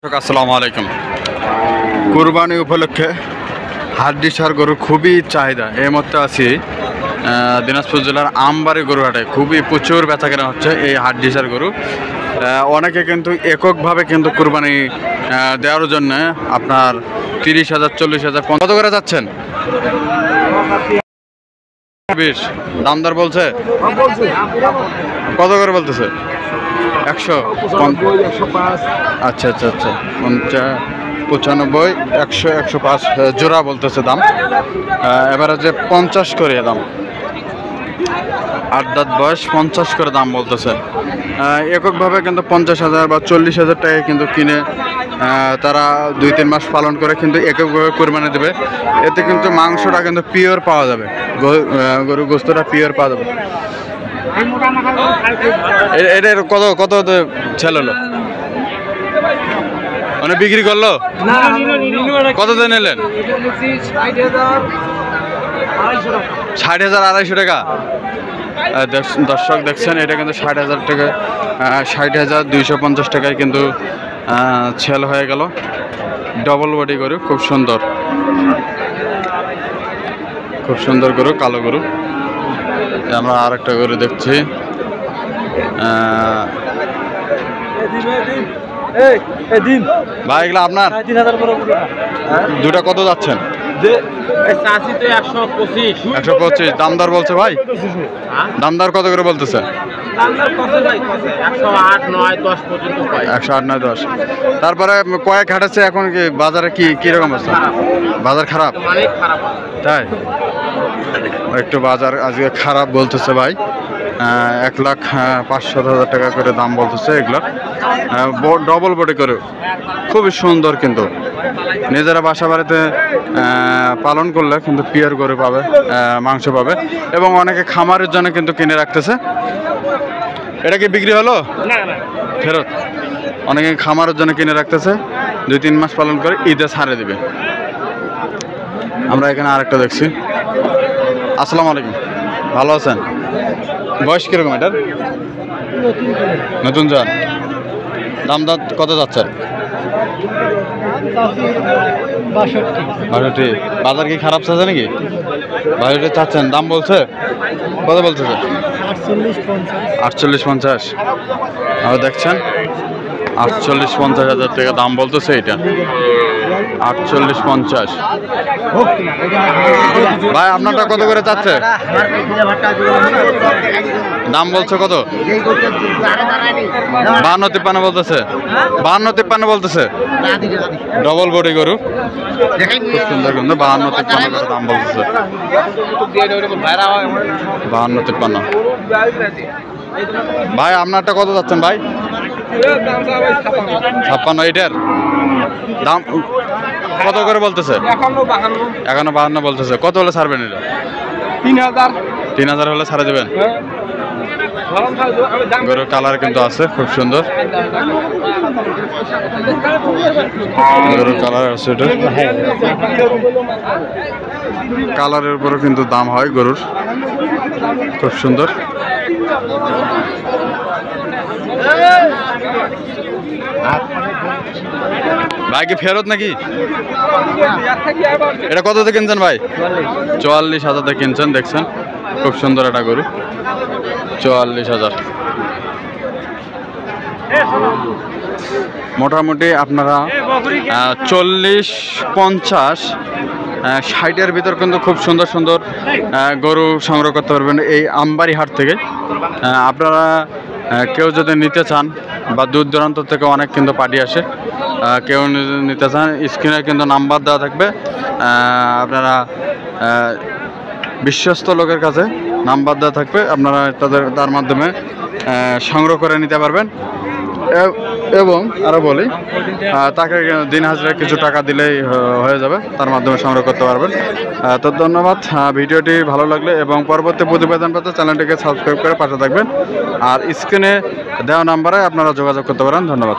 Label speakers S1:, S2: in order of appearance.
S1: আসসালামু আলাইকুম। কুরবানি উপলক্ষে হাড্ডিসার গরু খুবই চাহিদা। এই মধ্যে আছি দিনাজপুর জেলার আমবাড়ি গরুহাটে। খুবই প্রচুর বেচাকেনা হচ্ছে এই হাড্ডিসার গরু। অনেকে কিন্তু এককভাবে কিন্তু কুরবানি দেওয়ার জন্য আপনার 30,000 40,000 কত করে যাচ্ছেন? 20 দামদার বলছে কত করে বলতেছে? 100 আচ্ছা আচ্ছা আচ্ছা 95 100 105 জোড়া বলতেছে দাম। এবারে যে 50 করে দাম, 8 দাঁত বয়স, 50 করে দাম বলতেছে। এককভাবে কিন্তু 50,000 বা 40,000 টাকায় কিন্তু কিনে তারা 2-3 মাস পালন করে কিন্তু এককভাবে কোরবানি দেবে। এতে কিন্তু মাংসটা কিন্তু পিওর পাওয়া যাবে, গরু গোস্তটা পিওর পাওয়া যাবে। এটার কত কত ছেল হলো? মানে বিক্রি করলো কত দিয়ে নিলেন? 60,000 250 টাকা। দর্শক দেখছেন, এটা কিন্তু 60,000 টাকা, 60,250 টাকায় কিন্তু ছেল হয়ে গেল। ডবল বডি গরু, খুব সুন্দর, খুব সুন্দর গরু, কালো গরু। আমরা আরেকটা গরু দেখছি। ভাই এগুলো আপনার? দুটা কত যাচ্ছেন? 125 দামদার বলছে ভাই। দামদার কত করে বলতেছে? 108 9 10। তারপরে কয়েক হাঁটেছে, এখন কি বাজারে কিরকম আছে? বাজার খারাপ, তাই একটু বাজার আজকে খারাপ বলতেছে ভাই। 1,05,000 টাকা করে দাম বলতেছে এগুলোর। ডবল বডি করে, খুবই সুন্দর। কিন্তু নিজেরা বাসা বাড়িতে পালন করলে কিন্তু পিওর গরু পাবে, মাংস পাবে। এবং অনেকে খামারের জন্য কিন্তু কিনে রাখতেছে। এটা কি বিক্রি হলো? ফেরত। অনেকে খামারের জন্য কিনে রাখতেছে, 2-3 মাস পালন করে ঈদে ছাড়ে দিবে। আমরা এখানে আরেকটা দেখছি। আসসালামু আলাইকুম, ভালো আছেন? বয়স কিরকম এটার? নতুন জাত। দাম কত যাচ্ছে? 62। বাজার কি খারাপ চাচ্ছে নাকি? 62 চাচ্ছেন, দাম বলছে কত বলতেছে? 48-50। আর দেখছেন 48-50,000 টাকা দাম বলতেছে এটা। 48-50। ভাই আপনারটা কত করে চাচ্ছে? দাম বলছে কত? 52-53 বলতেছে। 52-53 বলতেছে। ডবল বডি গরু, খুব সুন্দর। কিন্তু 52-53 করে দাম বলতেছে। 52-53। ভাই আপনারটা কত যাচ্ছেন ভাই? 56। এটার দাম কত করে বলতেছে? 51-52 বলতেছে। কত হলে ছাড়বেন এটা? 3,000 হলে ছাড়া দেবেন। গরুর কালার কিন্তু আছে, খুব সুন্দর গরুর কালার আছে। এটা কালারের উপরে কিন্তু দাম হয় গরুর, খুব সুন্দর। ভাই কি ফেরত নাকি? এটা কত থেকে কিনছেন ভাই? 44,000 থেকে কিনছেন। দেখছেন, খুব সুন্দর একটা গরু, 44,000। মোটামুটি আপনারা 40-50 60-এর ভিতর কিন্তু খুব সুন্দর সুন্দর গরু সংগ্রহ করতে পারবেন এই আমবাড়ি হাট থেকে। আপনারা কেউ যদি নিতে চান, বা দূর দূরান্ত থেকে অনেক কিন্তু পার্টি আসে, কেউ নিতে চান, স্ক্রিনে কিন্তু নাম্বার দেওয়া থাকবে। আপনারা বিশ্বস্ত লোকের কাছে নাম্বার দেওয়া থাকবে, আপনারা তার মাধ্যমে সংগ্রহ করে নিতে পারবেন। এবং আরও বলি, তাকে দিন হাজিরা কিছু টাকা দিলেই হয়ে যাবে, তার মাধ্যমে সংগ্রহ করতে পারবেন। তো ধন্যবাদ। ভিডিওটি ভালো লাগলে এবং পরবর্তী প্রতিবেদন পেতে চ্যানেলটিকে সাবস্ক্রাইব করে পাশে থাকবেন। আর স্ক্রিনে দেওয়া নাম্বারে আপনারা যোগাযোগ করতে পারেন। ধন্যবাদ।